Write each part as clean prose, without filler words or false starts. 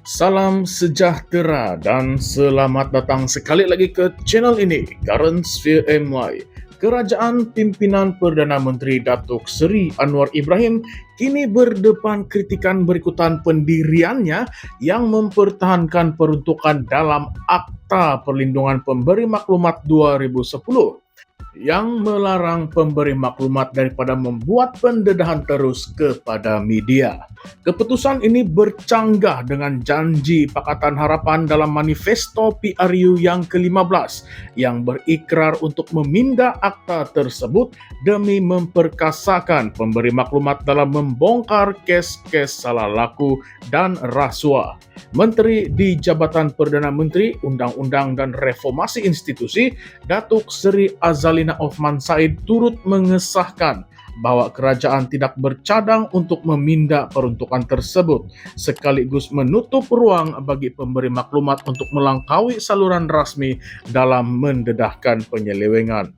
Salam sejahtera dan selamat datang sekali lagi ke channel ini, Current Sphere MY. Kerajaan pimpinan Perdana Menteri Datuk Seri Anwar Ibrahim kini berdepan kritikan berikutan pendiriannya yang mempertahankan peruntukan dalam Akta Perlindungan Pemberi Maklumat 2010 yang melarang pemberi maklumat daripada membuat pendedahan terus kepada media. Keputusan ini bercanggah dengan janji Pakatan Harapan dalam manifesto PRU yang ke-15 yang berikrar untuk meminda akta tersebut demi memperkasakan pemberi maklumat dalam membongkar kes-kes salah laku dan rasuah. Menteri di Jabatan Perdana Menteri, Undang-Undang dan Reformasi Institusi, Datuk Seri Azalina Othman Said turut mengesahkan bahwa kerajaan tidak bercadang untuk meminda peruntukan tersebut, sekaligus menutup ruang bagi pemberi maklumat untuk melangkaui saluran rasmi dalam mendedahkan penyelewengan.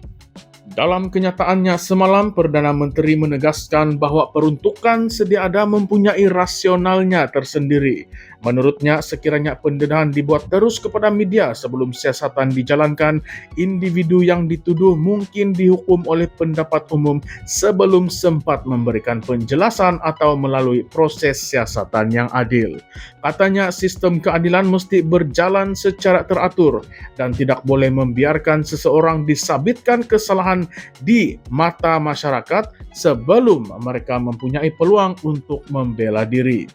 Dalam kenyataannya semalam, Perdana Menteri menegaskan bahwa peruntukan sedia ada mempunyai rasionalnya tersendiri. Menurutnya, sekiranya pendedahan dibuat terus kepada media sebelum siasatan dijalankan, individu yang dituduh mungkin dihukum oleh pendapat umum sebelum sempat memberikan penjelasan atau melalui proses siasatan yang adil. Katanya, sistem keadilan mesti berjalan secara teratur dan tidak boleh membiarkan seseorang disabitkan kesalahan di mata masyarakat sebelum mereka mempunyai peluang untuk membela diri.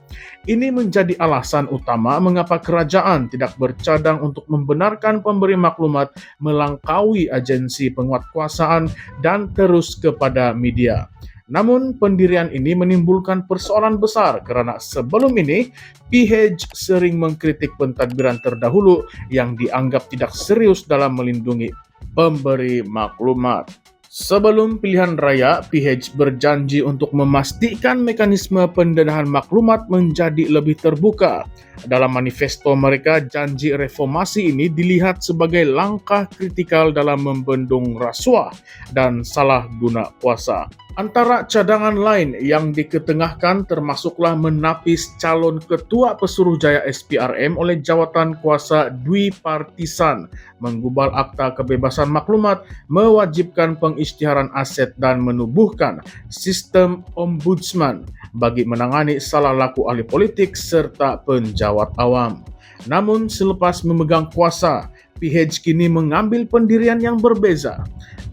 Ini menjadi alasan utama mengapa kerajaan tidak bercadang untuk membenarkan pemberi maklumat melangkaui agensi penguatkuasaan dan terus kepada media. Namun pendirian ini menimbulkan persoalan besar kerana sebelum ini PH sering mengkritik pentadbiran terdahulu yang dianggap tidak serius dalam melindungi pemberi maklumat. Sebelum pilihan raya, PH berjanji untuk memastikan mekanisme pendedahan maklumat menjadi lebih terbuka. Dalam manifesto mereka, janji reformasi ini dilihat sebagai langkah kritikal dalam membendung rasuah dan salah guna kuasa. Antara cadangan lain yang diketengahkan termasuklah menapis calon Ketua Pesuruhjaya SPRM oleh jawatan kuasa Dwi Partisan, menggubal Akta Kebebasan Maklumat, mewajibkan pengisytiharan aset dan menubuhkan sistem ombudsman bagi menangani salah laku ahli politik serta penjawat awam. Namun selepas memegang kuasa, PH kini mengambil pendirian yang berbeza.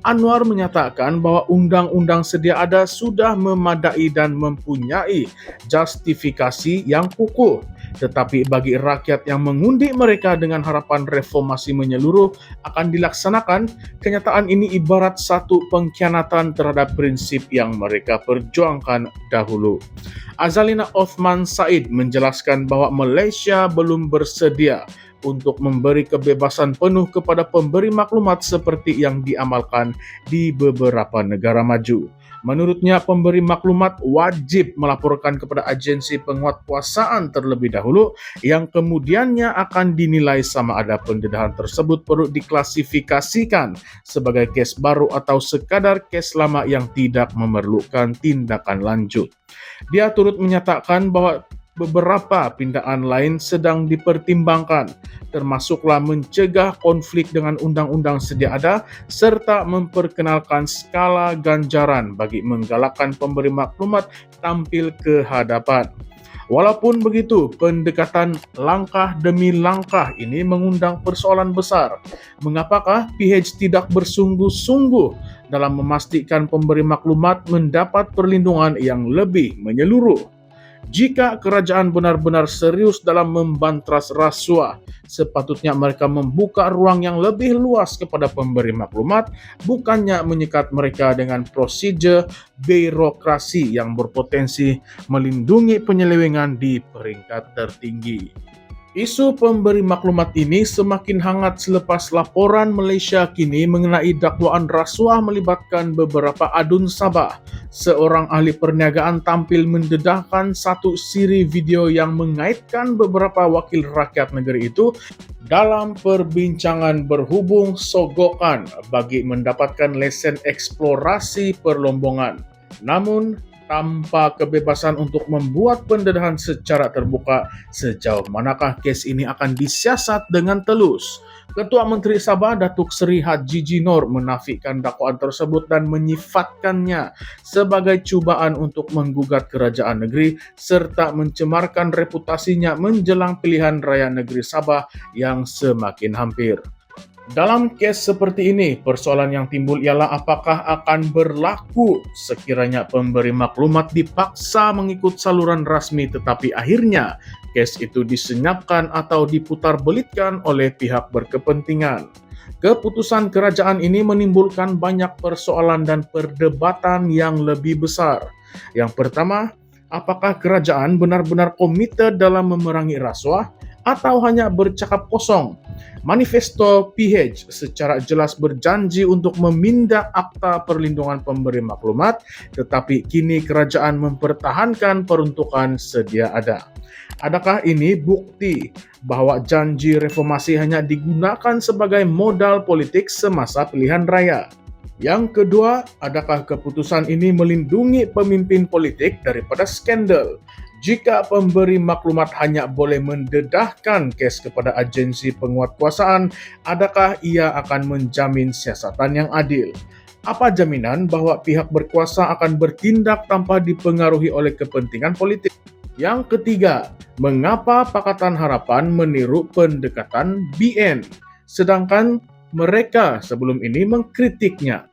Anwar menyatakan bahwa undang-undang sedia ada sudah memadai dan mempunyai justifikasi yang kukuh. Tetapi bagi rakyat yang mengundi mereka dengan harapan reformasi menyeluruh akan dilaksanakan, kenyataan ini ibarat satu pengkhianatan terhadap prinsip yang mereka perjuangkan dahulu. Azalina Othman Said menjelaskan bahwa Malaysia belum bersedia untuk memberi kebebasan penuh kepada pemberi maklumat seperti yang diamalkan di beberapa negara maju. Menurutnya, pemberi maklumat wajib melaporkan kepada agensi penguatkuasaan terlebih dahulu yang kemudiannya akan dinilai sama ada pendedahan tersebut perlu diklasifikasikan sebagai kes baru atau sekadar kes lama yang tidak memerlukan tindakan lanjut. Dia turut menyatakan bahwa beberapa pindaan lain sedang dipertimbangkan, termasuklah mencegah konflik dengan undang-undang sedia ada serta memperkenalkan skala ganjaran bagi menggalakkan pemberi maklumat tampil ke hadapan. Walaupun begitu, pendekatan langkah demi langkah ini mengundang persoalan besar. Mengapakah PH tidak bersungguh-sungguh dalam memastikan pemberi maklumat mendapat perlindungan yang lebih menyeluruh? Jika kerajaan benar-benar serius dalam membantras rasuah, sepatutnya mereka membuka ruang yang lebih luas kepada pemberi maklumat, bukannya menyekat mereka dengan prosedur birokrasi yang berpotensi melindungi penyelewengan di peringkat tertinggi. Isu pemberi maklumat ini semakin hangat selepas laporan Malaysia kini mengenai dakwaan rasuah melibatkan beberapa adun Sabah. Seorang ahli perniagaan tampil mendedahkan satu siri video yang mengaitkan beberapa wakil rakyat negeri itu dalam perbincangan berhubung sogokan bagi mendapatkan lesen eksplorasi perlombongan. Namun, tanpa kebebasan untuk membuat pendedahan secara terbuka. Sejauh manakah kes ini akan disiasat dengan telus? Ketua Menteri Sabah Datuk Seri Haji Jinor menafikan dakwaan tersebut dan menyifatkannya sebagai cubaan untuk menggugat kerajaan negeri serta mencemarkan reputasinya menjelang pilihan raya negeri Sabah yang semakin hampir. Dalam kes seperti ini, persoalan yang timbul ialah apakah akan berlaku sekiranya pemberi maklumat dipaksa mengikut saluran rasmi tetapi akhirnya kes itu disenyapkan atau diputar-belitkan oleh pihak berkepentingan. Keputusan kerajaan ini menimbulkan banyak persoalan dan perdebatan yang lebih besar. Yang pertama, apakah kerajaan benar-benar komited dalam memerangi rasuah atau hanya bercakap kosong? Manifesto PH secara jelas berjanji untuk memindah Akta Perlindungan Pemberi Maklumat, tetapi kini kerajaan mempertahankan peruntukan sedia ada. Adakah ini bukti bahwa janji reformasi hanya digunakan sebagai modal politik semasa pilihan raya? Yang kedua, adakah keputusan ini melindungi pemimpin politik daripada skandal? Jika pemberi maklumat hanya boleh mendedahkan kes kepada agensi penguatkuasaan, adakah ia akan menjamin siasatan yang adil? Apa jaminan bahwa pihak berkuasa akan bertindak tanpa dipengaruhi oleh kepentingan politik? Yang ketiga, mengapa Pakatan Harapan meniru pendekatan BN, sedangkan mereka sebelum ini mengkritiknya?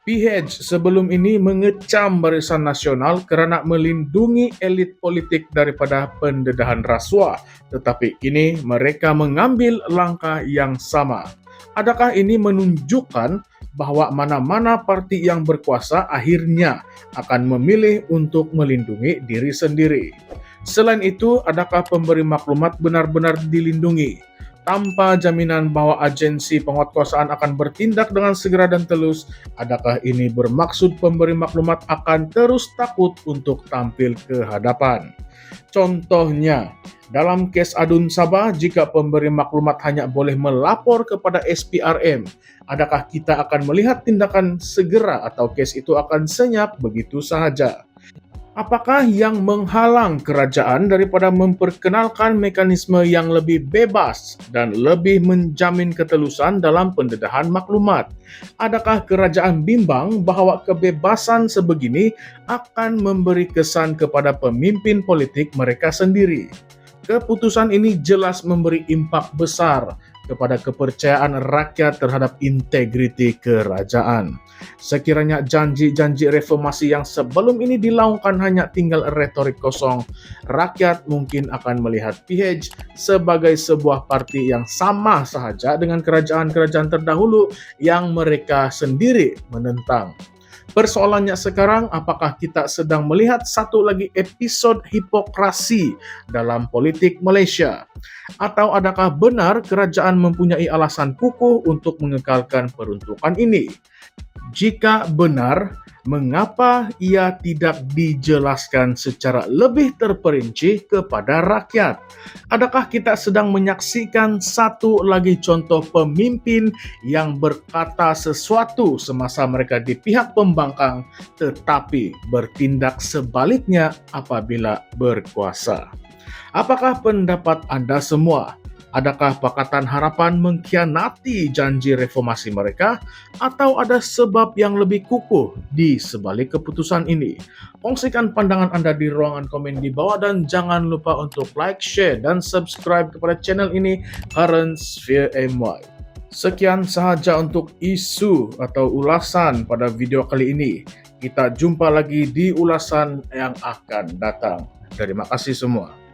PH sebelum ini mengecam Barisan Nasional kerana melindungi elit politik daripada pendedahan rasuah, tetapi kini mereka mengambil langkah yang sama. Adakah ini menunjukkan bahwa mana-mana parti yang berkuasa akhirnya akan memilih untuk melindungi diri sendiri? Selain itu, adakah pemberi maklumat benar-benar dilindungi tanpa jaminan bahwa agensi penguatkuasaan akan bertindak dengan segera dan telus? Adakah ini bermaksud pemberi maklumat akan terus takut untuk tampil ke hadapan? Contohnya, dalam kes Adun Sabah, jika pemberi maklumat hanya boleh melapor kepada SPRM, adakah kita akan melihat tindakan segera atau kes itu akan senyap begitu sahaja? Apakah yang menghalang kerajaan daripada memperkenalkan mekanisme yang lebih bebas dan lebih menjamin ketelusan dalam pendedahan maklumat? Adakah kerajaan bimbang bahawa kebebasan sebegini akan memberi kesan kepada pemimpin politik mereka sendiri? Keputusan ini jelas memberi impak besar kepada kepercayaan rakyat terhadap integriti kerajaan. Sekiranya janji-janji reformasi yang sebelum ini dilaungkan hanya tinggal retorik kosong, rakyat mungkin akan melihat PH sebagai sebuah parti yang sama sahaja dengan kerajaan-kerajaan terdahulu yang mereka sendiri menentang. Persoalannya sekarang, apakah kita sedang melihat satu lagi episod hipokrasi dalam politik Malaysia? Atau adakah benar kerajaan mempunyai alasan kukuh untuk mengekalkan peruntukan ini? Jika benar, mengapa ia tidak dijelaskan secara lebih terperinci kepada rakyat? Adakah kita sedang menyaksikan satu lagi contoh pemimpin yang berkata sesuatu semasa mereka di pihak pembangkang, tetapi bertindak sebaliknya apabila berkuasa? Apakah pendapat Anda semua? Adakah Pakatan Harapan mengkhianati janji reformasi mereka atau ada sebab yang lebih kukuh di sebalik keputusan ini? Kongsikan pandangan Anda di ruangan komen di bawah dan jangan lupa untuk like, share, dan subscribe kepada channel ini, Current Sphere MY. Sekian sahaja untuk isu atau ulasan pada video kali ini. Kita jumpa lagi di ulasan yang akan datang. Terima kasih semua.